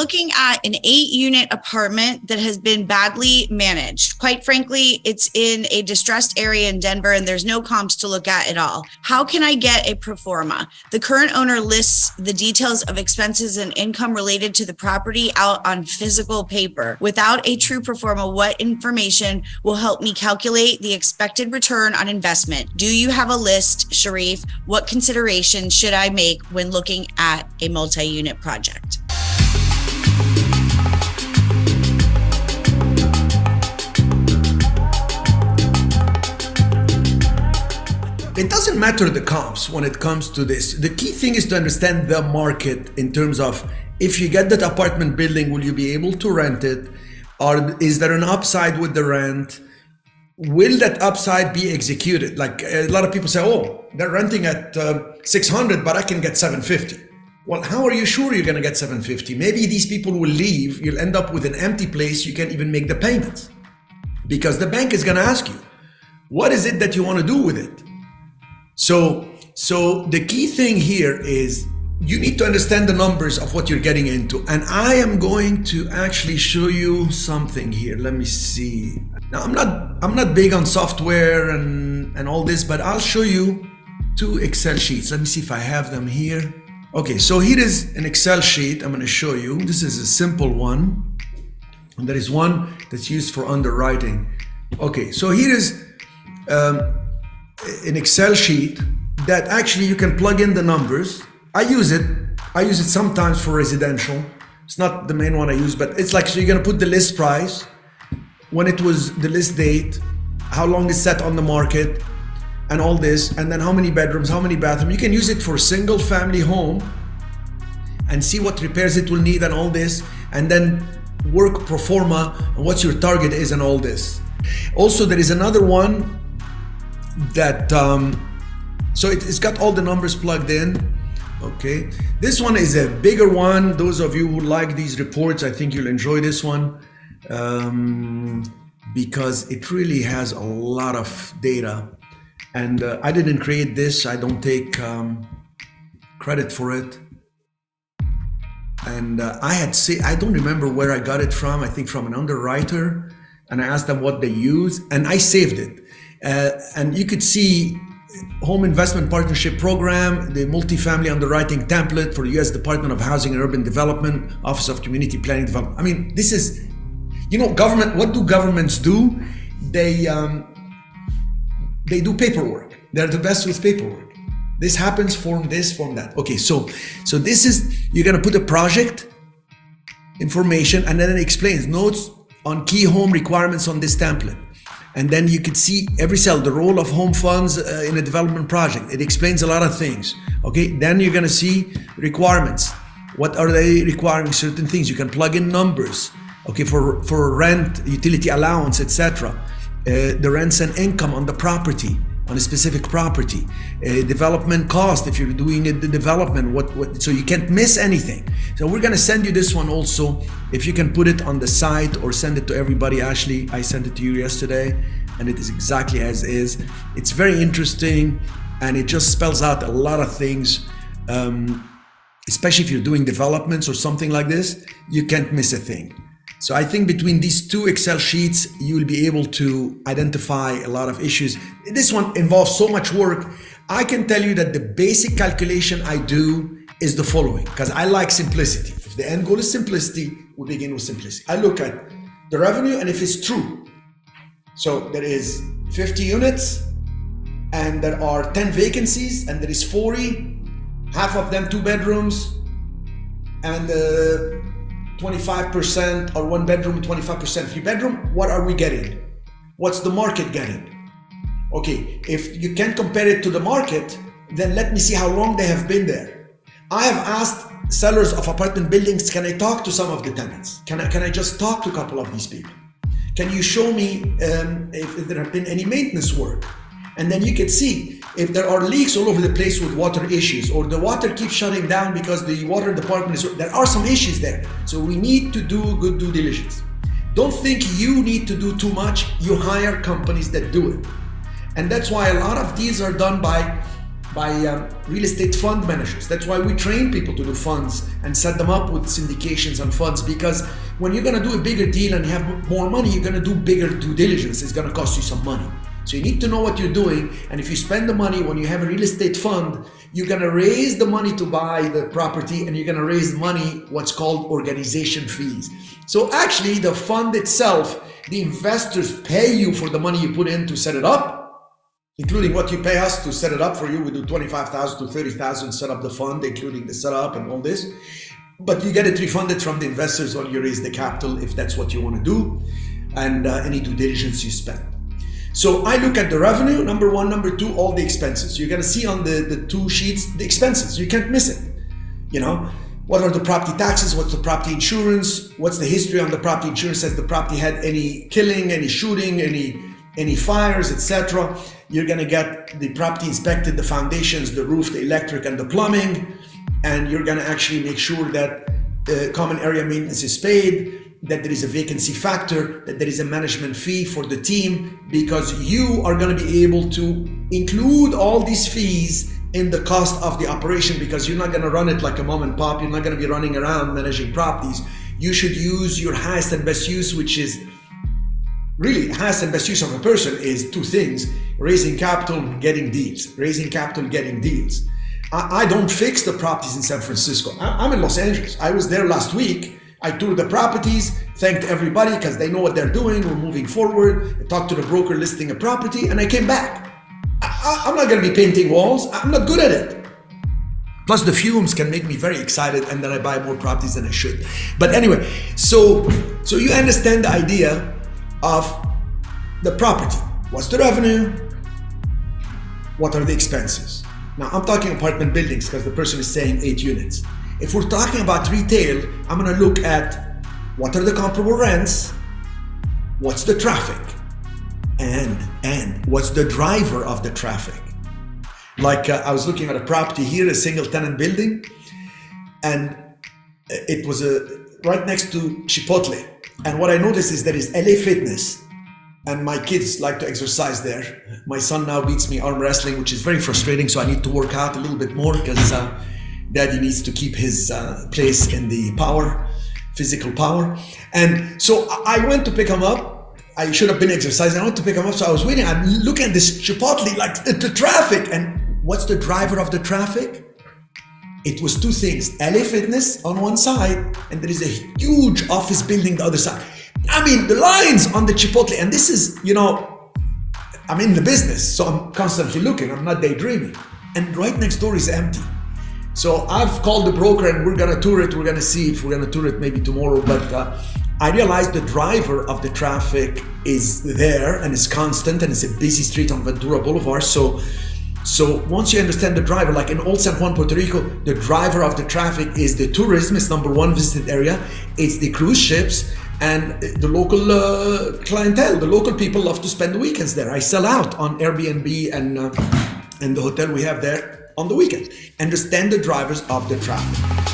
looking at an 8-unit apartment that has been badly managed. Quite frankly, it's in a distressed area in Denver and there's no comps to look at all. How can I get a proforma? The current owner lists the details of expenses and income related to the property out on physical paper. Without a true proforma, what information will help me calculate the expected return on investment? Do you have a list, Sharif? What considerations should I make when looking at a multi-unit project? It doesn't matter the comps when it comes to this. The key thing is to understand the market in terms of, if you get that apartment building, will you be able to rent it? Or is there an upside with the rent? Will that upside be executed? Like a lot of people say, oh, they're renting at 600, but I can get 750. Well, how are you sure you're going to get 750? Maybe these people will leave. You'll end up with an empty place. You can't even make the payments because the bank is going to ask you, what is it that you want to do with it? So the key thing here is you need to understand the numbers of what you're getting into. And I am going to actually show you something here. Let me see. Now, I'm not big on software and all this, but I'll show you 2 Excel sheets. Let me see if I have them here. Okay, so here is an Excel sheet I'm going to show you. This is a simple one. And there is one that's used for underwriting. Okay, so here is an Excel sheet that actually you can plug in the numbers. I use it sometimes for residential. It's not the main one I use, but it's like, so you're going to put the list price, when it was the list date, how long it's set on the market, and all this, and then how many bedrooms, how many bathrooms. You can use it for a single family home and see what repairs it will need and all this, and then work pro forma and what your target is and all this. Also, there is another one that, so it's got all the numbers plugged in. Okay, this one is a bigger one. Those of you who like these reports, I think you'll enjoy this one because it really has a lot of data. And I didn't create this. I don't take credit for it. And I don't remember where I got it from. I think from an underwriter. And I asked them what they use, and I saved it. And you could see Home Investment Partnership Program, the multifamily underwriting template for the U.S. Department of Housing and Urban Development, Office of Community Planning Development. I mean, this is, government. What do governments do? They do paperwork. They're the best with paperwork. This happens, form this, form that. Okay, so this is, you're gonna put a project information, and then it explains notes on key home requirements on this template. And then you could see every cell, the role of home funds in a development project. It explains a lot of things. Okay, then you're gonna see requirements. What are they requiring? Certain things. You can plug in numbers. Okay, for rent, utility allowance, etc. The rents and income on the property, on a specific property. Development cost, if you're doing the development, what so you can't miss anything. So we're gonna send you this one also. If you can put it on the site or send it to everybody. Ashley, I sent it to you yesterday and it is exactly as is. It's very interesting and it just spells out a lot of things. Especially if you're doing developments or something like this, you can't miss a thing. So I think between these 2 Excel sheets, you will be able to identify a lot of issues. This one involves so much work. I can tell you that the basic calculation I do is the following, because I like simplicity. If the end goal is simplicity, we begin with simplicity. I look at the revenue and if it's true. So there is 50 units and there are 10 vacancies and there is 40, half of them 2 bedrooms and 25% or 1 bedroom, 25% 3 bedroom. What are we getting? What's the market getting? Okay, if you can't compare it to the market, then let me see how long they have been there. I have asked sellers of apartment buildings, can I talk to some of the tenants? Can I just talk to a couple of these people? Can you show me if there have been any maintenance work? And then you can see if there are leaks all over the place with water issues, or the water keeps shutting down because the water department there are some issues there. So we need to do good due diligence. Don't think you need to do too much. You hire companies that do it. And that's why a lot of these are done by by real estate fund managers. That's why we train people to do funds and set them up with syndications and funds, because when you're going to do a bigger deal and you have more money, you're going to do bigger due diligence. It's going to cost you some money. So you need to know what you're doing. And if you spend the money when you have a real estate fund, you're going to raise the money to buy the property, and you're going to raise money, what's called organization fees. So actually the fund itself, the investors pay you for the money you put in to set it up, including what you pay us to set it up for you. We do 25,000 to 30,000 set up the fund, including the setup and all this. But you get it refunded from the investors when you raise the capital, if that's what you want to do, and any due diligence you spend. So I look at the revenue, number one. Number two, all the expenses. You're going to see on the two sheets the expenses. You can't miss it. You know, what are the property taxes? What's the property insurance? What's the history on the property insurance? Has the property had any killing, any shooting, any fires, etc.? You're going to get the property inspected, the foundations, the roof, the electric, and the plumbing. And you're going to actually make sure that common area maintenance is paid, that there is a vacancy factor, that there is a management fee for the team, because you are going to be able to include all these fees in the cost of the operation, because you're not going to run it like a mom and pop. You're not going to be running around managing properties. You should use your highest and best use, which is really highest and best use of a person is two things: raising capital, getting deals. Raising capital, getting deals. I don't fix the properties in San Francisco. I'm in Los Angeles. I was there last week. I toured the properties, thanked everybody because they know what they're doing. We're moving forward. I talked to the broker listing a property, and I came back. I'm not going to be painting walls. I'm not good at it. Plus the fumes can make me very excited, and then I buy more properties than I should. But anyway, so you understand the idea of the property. What's the revenue? What are the expenses? Now I'm talking apartment buildings because the person is saying 8 units. If we're talking about retail, I'm going to look at what are the comparable rents, what's the traffic, and what's the driver of the traffic. Like I was looking at a property here, a single tenant building, and it was right next to Chipotle. And what I noticed is there is LA Fitness, and my kids like to exercise there. My son now beats me arm wrestling, which is very frustrating, so I need to work out a little bit more because Daddy needs to keep his place in the power, physical power. And so I went to pick him up. I should have been exercising. I went to pick him up, so I was waiting. I'm looking at this Chipotle, like the traffic. And what's the driver of the traffic? It was two things: LA Fitness on one side, and there is a huge office building the other side. I mean, the lines on the Chipotle, and this is, you know, I'm in the business, so I'm constantly looking. I'm not daydreaming. And right next door is empty. So I've called the broker, and we're gonna tour it. We're gonna see if we're gonna tour it maybe tomorrow. But I realized the driver of the traffic is there and it's constant, and it's a busy street on Ventura Boulevard. So once you understand the driver, like in Old San Juan, Puerto Rico, the driver of the traffic is the tourism. It's number one visited area. It's the cruise ships and the local clientele. The local people love to spend the weekends there. I sell out on Airbnb and the hotel we have there on the weekends. Understand the drivers of the traffic.